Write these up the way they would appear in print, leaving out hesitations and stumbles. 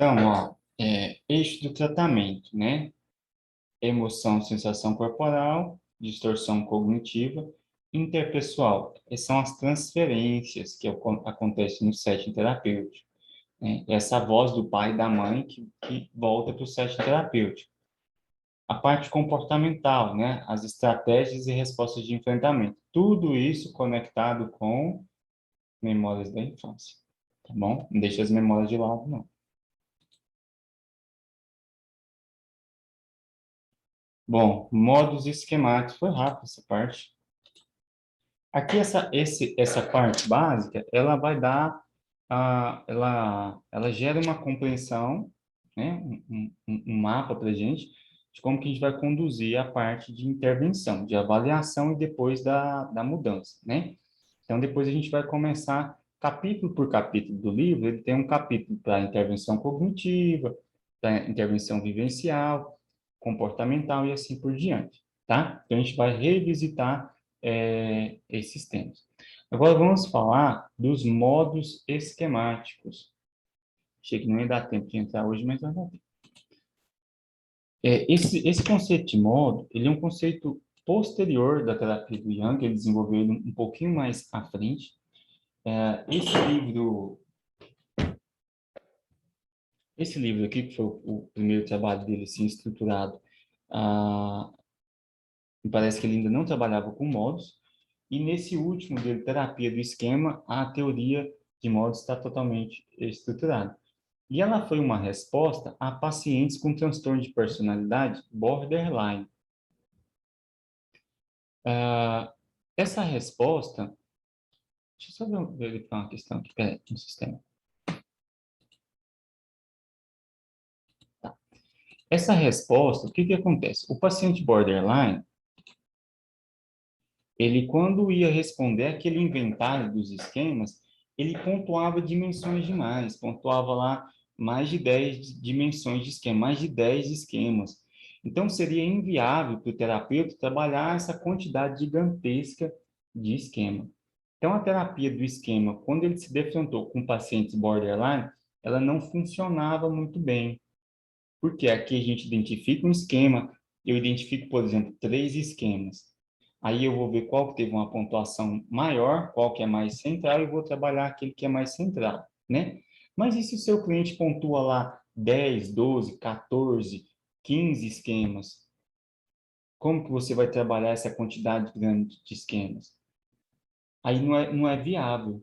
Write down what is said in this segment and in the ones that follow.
Então, ó, eixo do tratamento, né? Emoção, sensação corporal, distorção cognitiva, interpessoal. Essas são as transferências que acontecem no setting terapêutico, né? Essa voz do pai e da mãe que volta para o setting terapêutico. A parte comportamental, né? As estratégias e respostas de enfrentamento. Tudo isso conectado com memórias da infância, tá bom? Não deixa as memórias de lado, não. Bom, modos esquemáticos, foi rápido essa parte. Aqui, essa parte básica, ela vai dar, ela gera uma compreensão, né, um mapa para a gente, de como que a gente vai conduzir a parte de intervenção, de avaliação e depois da mudança, né? Então, depois a gente vai começar, capítulo por capítulo do livro, ele tem um capítulo para intervenção cognitiva, para intervenção vivencial, comportamental e assim por diante, tá? Então, a gente vai revisitar esses temas. Agora, vamos falar dos modos esquemáticos. Achei que não ia dar tempo de entrar hoje, mas vai dar tempo. Esse conceito de modo, ele é um conceito posterior da terapia do Jung, ele desenvolveu ele um pouquinho mais à frente. Esse livro, esse livro aqui, que foi o primeiro trabalho dele, assim, estruturado, ah, me parece que ele ainda não trabalhava com modos, e nesse último dele, Terapia do Esquema, a teoria de modos está totalmente estruturada. E ela foi uma resposta a pacientes com transtorno de personalidade borderline. Ah, essa resposta, deixa eu só verificar uma questão aqui, peraí, no sistema. Tá. Essa resposta, o que que acontece? O paciente borderline, ele quando ia responder aquele inventário dos esquemas, ele pontuava dimensões demais, pontuava lá mais de 10 dimensões de esquema, mais de 10 esquemas. Então, seria inviável para o terapeuta trabalhar essa quantidade gigantesca de esquema. Então, a terapia do esquema, quando ele se defrontou com pacientes borderline, ela não funcionava muito bem. Porque aqui a gente identifica um esquema, eu identifico, por exemplo, 3 esquemas. Aí eu vou ver qual que teve uma pontuação maior, qual que é mais central, e vou trabalhar aquele que é mais central, né? Mas e se o seu cliente pontua lá 10, 12, 14, 15 esquemas? Como que você vai trabalhar essa quantidade grande de esquemas? Aí não é viável,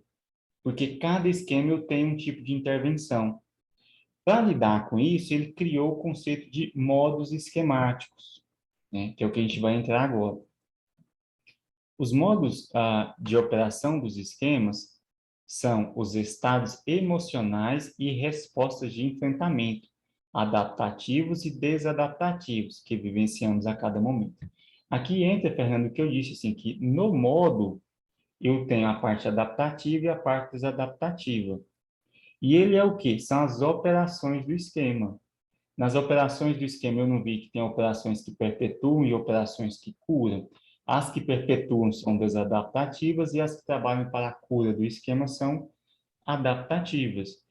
porque cada esquema eu tenho um tipo de intervenção. Para lidar com isso, ele criou o conceito de modos esquemáticos, né, que é o que a gente vai entrar agora. Os modos de operação dos esquemas são os estados emocionais e respostas de enfrentamento, adaptativos e desadaptativos, que vivenciamos a cada momento. Aqui entra, Fernando, o que eu disse, assim, que no modo eu tenho a parte adaptativa e a parte desadaptativa. E ele é o quê? São as operações do esquema. Nas operações do esquema, eu não vi que tem operações que perpetuam e operações que curam. As que perpetuam são desadaptativas e as que trabalham para a cura do esquema são adaptativas.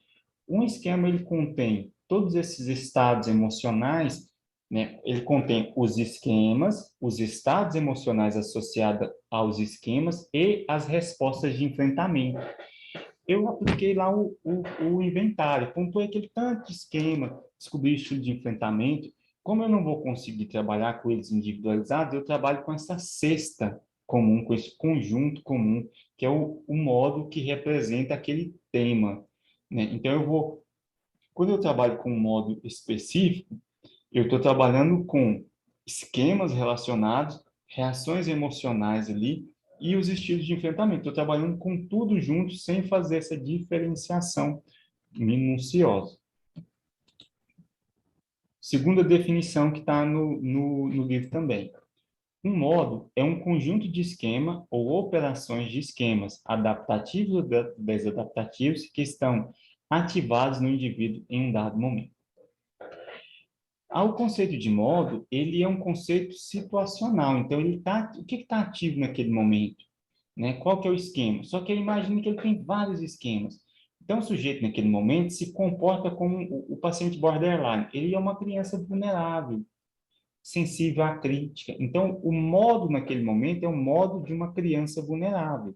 Um esquema, ele contém todos esses estados emocionais, né? Ele contém os esquemas, os estados emocionais associados aos esquemas e as respostas de enfrentamento. Eu apliquei lá o inventário, pontuei aquele tanto de esquema, descobri o estilo de enfrentamento. Como eu não vou conseguir trabalhar com eles individualizados, eu trabalho com essa cesta comum, com esse conjunto comum, que é o modo que representa aquele tema, né? Então, quando eu trabalho com um modo específico, eu estou trabalhando com esquemas relacionados, reações emocionais ali e os estilos de enfrentamento. Estou trabalhando com tudo junto, sem fazer essa diferenciação minuciosa. Segunda definição que está no livro também. Um modo é um conjunto de esquema ou operações de esquemas adaptativos ou desadaptativos que estão ativados no indivíduo em um dado momento. O conceito de modo, ele é um conceito situacional. Então, o que está ativo naquele momento? Né? Qual que é o esquema? Só que imagine que ele tem vários esquemas. Então, o sujeito, naquele momento, se comporta como o paciente borderline. Ele é uma criança vulnerável, sensível à crítica. Então, o modo, naquele momento, é o modo de uma criança vulnerável.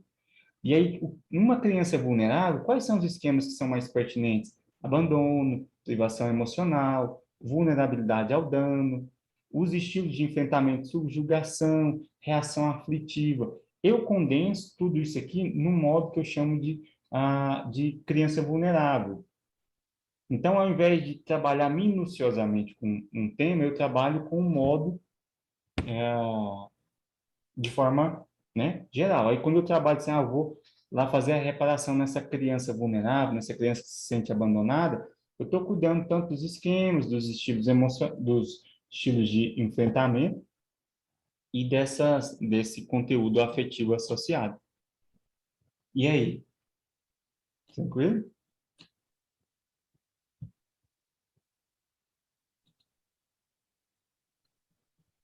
E aí, numa criança vulnerável, quais são os esquemas que são mais pertinentes? Abandono, privação emocional, vulnerabilidade ao dano, os estilos de enfrentamento, subjugação, reação aflitiva. Eu condenso tudo isso aqui no modo que eu chamo de criança vulnerável. Então, ao invés de trabalhar minuciosamente com um tema, eu trabalho com um modo de forma, né, geral. Aí, quando eu trabalho assim, eu vou lá fazer a reparação nessa criança vulnerável, nessa criança que se sente abandonada, eu estou cuidando tanto dos esquemas, dos estilos de enfrentamento e desse conteúdo afetivo associado. E aí? Tranquilo?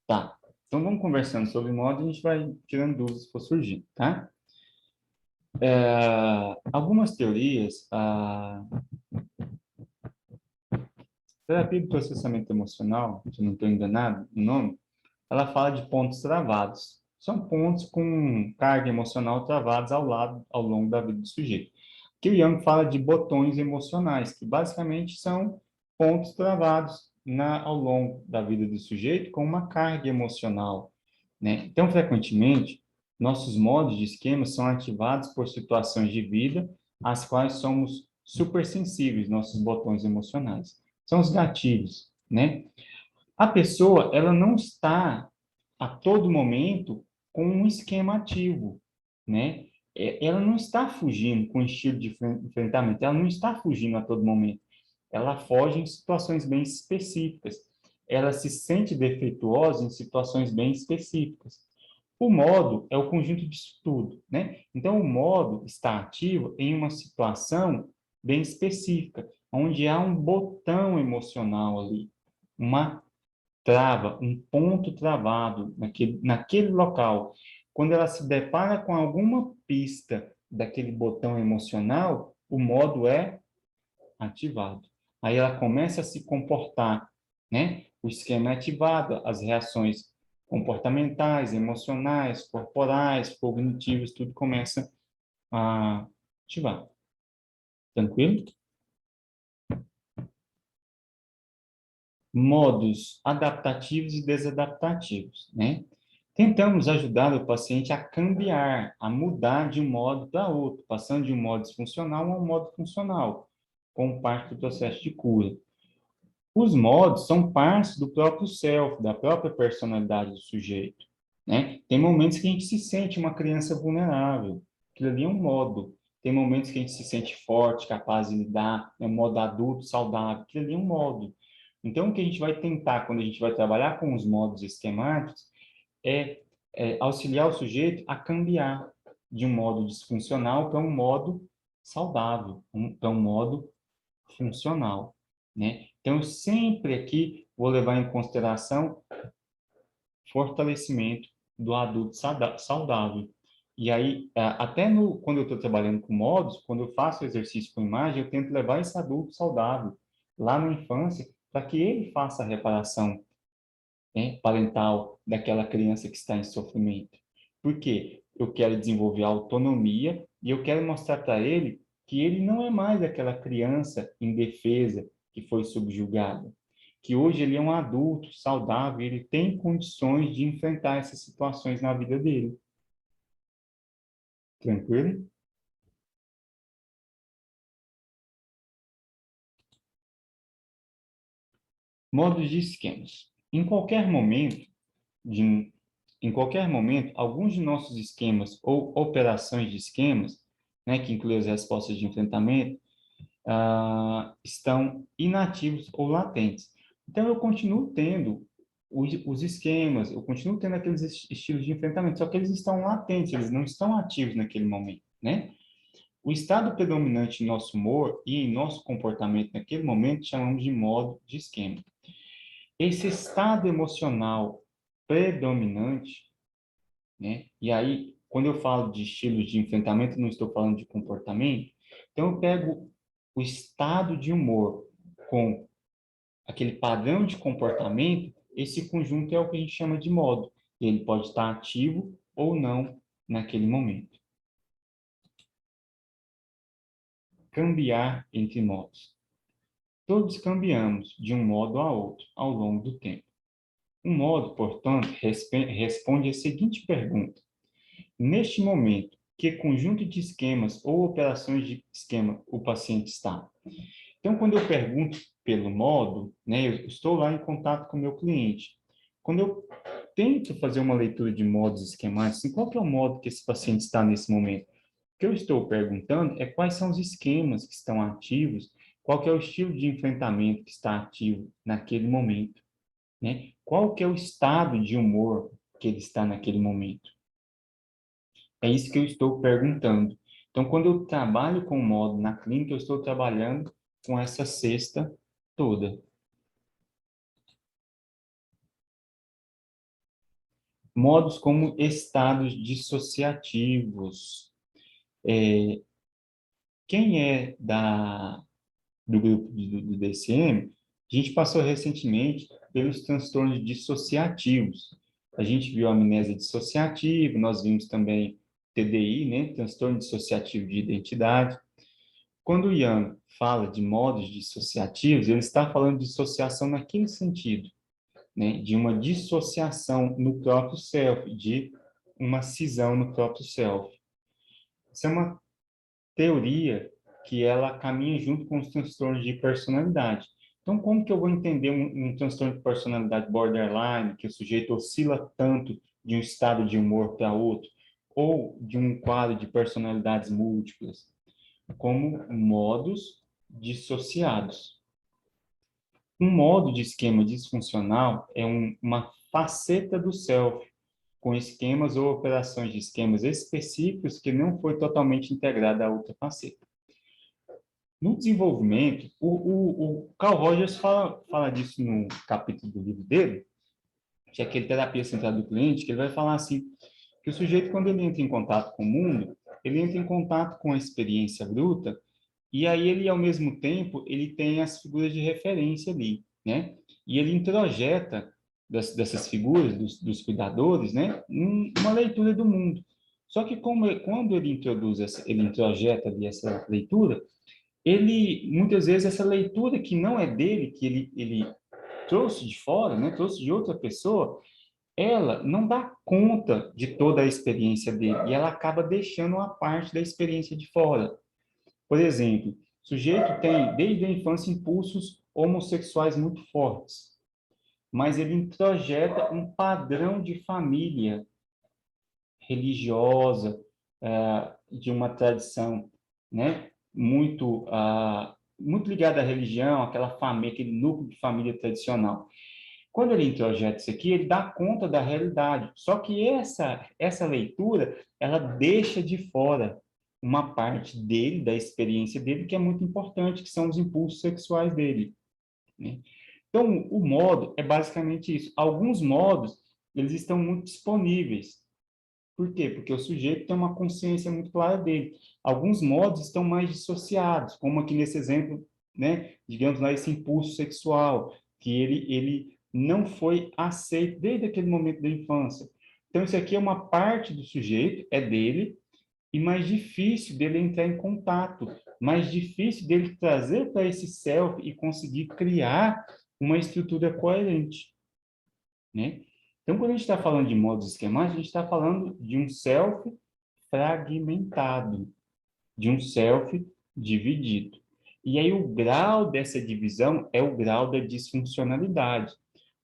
Tá. Então, vamos conversando sobre modo e a gente vai tirando dúvidas que for surgindo, tá? Algumas teorias, terapia de processamento emocional, se eu não estou enganado o nome, ela fala de pontos travados. São pontos com carga emocional travados ao longo da vida do sujeito. Que o Jung fala de botões emocionais, que basicamente são pontos travados ao longo da vida do sujeito com uma carga emocional, né? Então, frequentemente, nossos modos de esquema são ativados por situações de vida às quais somos supersensíveis, nossos botões emocionais. São os gatilhos, né? A pessoa, ela não está a todo momento com um esquema ativo, né? Ela não está fugindo com estilo de enfrentamento, ela não está fugindo a todo momento. Ela foge em situações bem específicas. Ela se sente defeituosa em situações bem específicas. O modo é o conjunto disso tudo, né? Então, o modo está ativo em uma situação bem específica, onde há um botão emocional ali, uma trava, um ponto travado naquele local. Quando ela se depara com alguma pista daquele botão emocional, o modo é ativado. Aí ela começa a se comportar, né? O esquema é ativado, as reações comportamentais, emocionais, corporais, cognitivas, tudo começa a ativar. Tranquilo? Modos adaptativos e desadaptativos, né? Tentamos ajudar o paciente a cambiar, a mudar de um modo para outro, passando de um modo disfuncional a um modo funcional, como parte do processo de cura. Os modos são partes do próprio self, da própria personalidade do sujeito, né? Tem momentos que a gente se sente uma criança vulnerável, aquilo ali é um modo. Tem momentos que a gente se sente forte, capaz de lidar, é um modo adulto, saudável, aquilo ali é um modo. Então, o que a gente vai tentar quando a gente vai trabalhar com os modos esquemáticos é, auxiliar o sujeito a cambiar de um modo disfuncional para um modo saudável, para um modo funcional, né? Então, eu sempre aqui vou levar em consideração fortalecimento do adulto saudável. E aí, até quando eu estou trabalhando com modos, quando eu faço exercício com imagem, eu tento levar esse adulto saudável lá na infância, para que ele faça a reparação, né, parental daquela criança que está em sofrimento. Por quê? Eu quero desenvolver a autonomia e eu quero mostrar para ele que ele não é mais aquela criança indefesa que foi subjugada, que hoje ele é um adulto saudável, ele tem condições de enfrentar essas situações na vida dele. Tranquilo? Modos de esquemas. De, em qualquer momento, alguns de nossos esquemas ou operações de esquemas, né, que incluem as respostas de enfrentamento, estão inativos ou latentes. Então, eu continuo tendo os esquemas, eu continuo tendo aqueles estilos de enfrentamento, só que eles estão latentes, eles não estão ativos naquele momento, né? O estado predominante em nosso humor e em nosso comportamento naquele momento chamamos de modo de esquema. Esse estado emocional predominante, né? E aí, quando eu falo de estilos de enfrentamento, não estou falando de comportamento. Então, eu pego o estado de humor com aquele padrão de comportamento, esse conjunto é o que a gente chama de modo. E ele pode estar ativo ou não naquele momento. Cambiar entre modos. Todos cambiamos de um modo a outro ao longo do tempo. Um modo, portanto, responde a seguinte pergunta: neste momento, que conjunto de esquemas ou operações de esquema o paciente está? Então, quando eu pergunto pelo modo, né, eu estou lá em contato com o meu cliente. Quando eu tento fazer uma leitura de modos esquemáticos, assim, qual que é o modo que esse paciente está nesse momento? O que eu estou perguntando é quais são os esquemas que estão ativos, qual que é o estilo de enfrentamento que está ativo naquele momento, né? Qual que é o estado de humor que ele está naquele momento? É isso que eu estou perguntando. Então, quando eu trabalho com o modo na clínica, eu estou trabalhando com essa cesta toda. Modos como estados dissociativos. Quem é do grupo do DCM, a gente passou recentemente pelos transtornos dissociativos. A gente viu a amnésia dissociativa, nós vimos também TDI, né, transtorno dissociativo de identidade. Quando o Jung fala de modos dissociativos, ele está falando de dissociação naquele sentido, né, de uma dissociação no próprio self, de uma cisão no próprio self. Isso é uma teoria que ela caminha junto com os transtornos de personalidade. Então, como que eu vou entender um transtorno de personalidade borderline, que o sujeito oscila tanto de um estado de humor para outro, ou de um quadro de personalidades múltiplas, como modos dissociados? Um modo de esquema disfuncional é uma faceta do self, com esquemas ou operações de esquemas específicos que não foi totalmente integrada à outra faceta. No desenvolvimento, o Carl Rogers fala disso no capítulo do livro dele, que é aquele terapia centrada do cliente, que ele vai falar assim, que o sujeito, quando ele entra em contato com o mundo, ele entra em contato com a experiência bruta, e aí ele, ao mesmo tempo, ele tem as figuras de referência ali, né? E ele introjeta dessas figuras, dos cuidadores, né? Uma leitura do mundo. Só que quando ele introduz, ele introjeta ali essa leitura, ele, muitas vezes, essa leitura que não é dele, que ele trouxe de fora, né? Trouxe de outra pessoa, ela não dá conta de toda a experiência dele, e ela acaba deixando uma parte da experiência de fora. Por exemplo, o sujeito tem, desde a infância, impulsos homossexuais muito fortes, mas ele introjeta um padrão de família religiosa, de uma tradição, né, muito ligada à religião, aquela família, aquele núcleo de família tradicional. Quando ele introjeta isso aqui, ele dá conta da realidade. Só que essa leitura, ela deixa de fora uma parte dele, da experiência dele, que é muito importante, que são os impulsos sexuais dele, né? Então, o modo é basicamente isso. Alguns modos, eles estão muito disponíveis. Por quê? Porque o sujeito tem uma consciência muito clara dele. Alguns modos estão mais dissociados, como aqui nesse exemplo, né? Digamos lá, esse impulso sexual, que ele não foi aceito desde aquele momento da infância. Então, isso aqui é uma parte do sujeito, é dele, e mais difícil dele entrar em contato, mais difícil dele trazer para esse self e conseguir criar uma estrutura coerente, né? Então, quando a gente está falando de modos esquemáticos, a gente está falando de um self fragmentado, de um self dividido. E aí o grau dessa divisão é o grau da disfuncionalidade.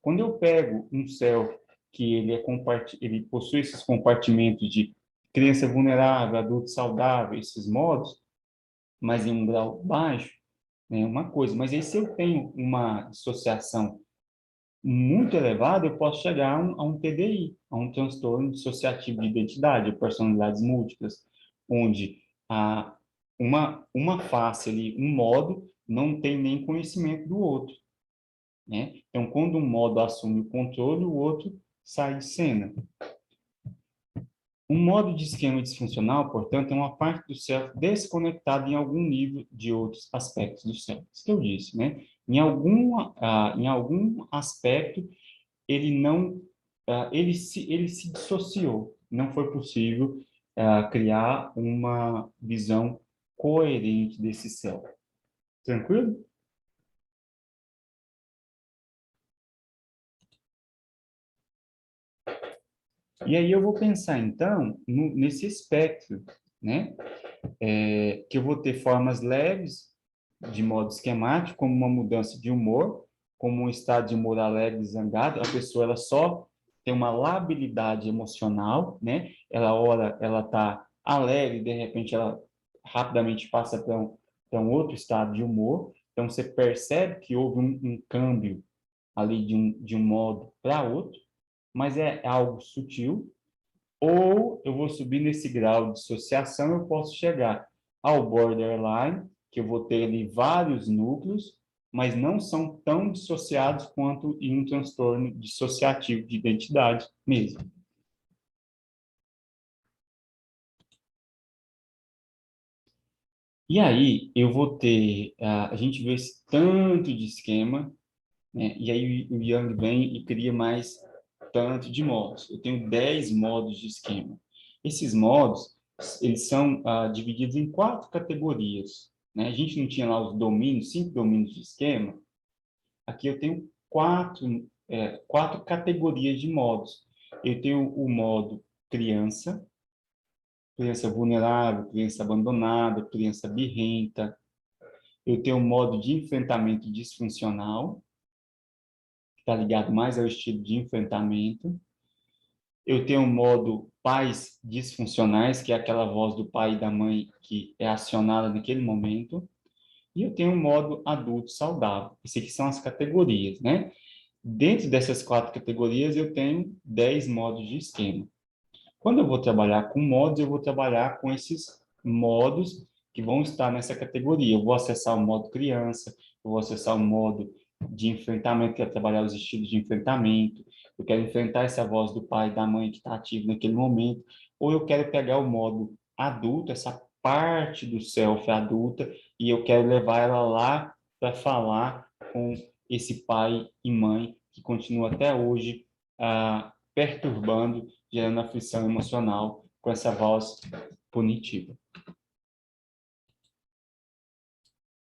Quando eu pego um self que ele possui esses compartimentos de criança vulnerável, adulto saudável, esses modos, mas em um grau baixo, é uma coisa. Mas aí se eu tenho uma dissociação muito elevado, eu posso chegar a um TDI, a um transtorno dissociativo de identidade, personalidades múltiplas, onde a, uma face ali, um modo, não tem nem conhecimento do outro, né? Então, quando um modo assume o controle, o outro sai de cena. Um modo de esquema disfuncional, portanto, é uma parte do self desconectada em algum nível de outros aspectos do self. Isso que eu disse, né? Em algum aspecto, ele não, ele se dissociou. Não foi possível criar uma visão coerente desse self. Tranquilo? E aí eu vou pensar, então, nesse espectro, né? Que eu vou ter formas leves, de modo esquemático, como uma mudança de humor, como um estado de humor alegre e zangado. A pessoa ela só tem uma labilidade emocional, né? Ora, ela está alegre, de repente ela rapidamente passa para um outro estado de humor. Então, você percebe que houve um câmbio ali de um modo para outro, mas é algo sutil, ou eu vou subir nesse grau de dissociação, eu posso chegar ao borderline, que eu vou ter ali vários núcleos, mas não são tão dissociados quanto em um transtorno dissociativo de identidade mesmo. E aí eu vou ter, a gente vê esse tanto de esquema, né? E aí o Young vem e cria mais tanto de modos. Eu tenho 10 modos de esquema. Esses modos, eles são divididos em 4 categorias, né? A gente não tinha lá os domínios, 5 domínios de esquema. Aqui eu tenho 4 categorias de modos. Eu tenho o modo criança, criança vulnerável, criança abandonada, criança birrenta. Eu tenho o modo de enfrentamento disfuncional, que está ligado mais ao estilo de enfrentamento. Eu tenho um modo pais disfuncionais, que é aquela voz do pai e da mãe que é acionada naquele momento. E eu tenho um modo adulto saudável. Essas aqui são as categorias, né? Dentro dessas 4 categorias, eu tenho 10 modos de esquema. Quando eu vou trabalhar com modos, eu vou trabalhar com esses modos que vão estar nessa categoria. Eu vou acessar o modo criança, eu vou acessar o modo de enfrentamento, que é trabalhar os estilos de enfrentamento. Eu quero enfrentar essa voz do pai e da mãe que está ativa naquele momento. Ou eu quero pegar o modo adulto, essa parte do self adulta, e eu quero levar ela lá para falar com esse pai e mãe que continua até hoje perturbando, gerando aflição emocional com essa voz punitiva.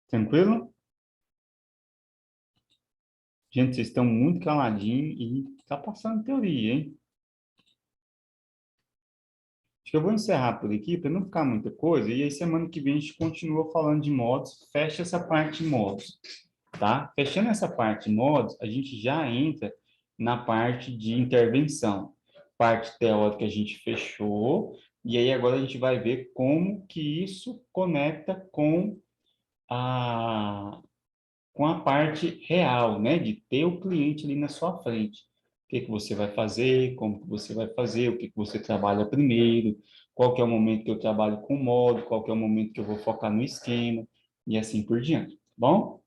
Tranquilo? Gente, vocês estão muito caladinhos e está passando teoria, hein? Acho que eu vou encerrar por aqui para não ficar muita coisa, e aí semana que vem a gente continua falando de modos, fecha essa parte de modos, tá? Fechando essa parte de modos, a gente já entra na parte de intervenção. Parte teórica a gente fechou, e aí agora a gente vai ver como que isso conecta a, com a parte real, né? De ter o cliente ali na sua frente. O que que você vai fazer, como que você vai fazer, o que que você trabalha primeiro, qual que é o momento que eu trabalho com o modo, qual que é o momento que eu vou focar no esquema, e assim por diante, tá bom?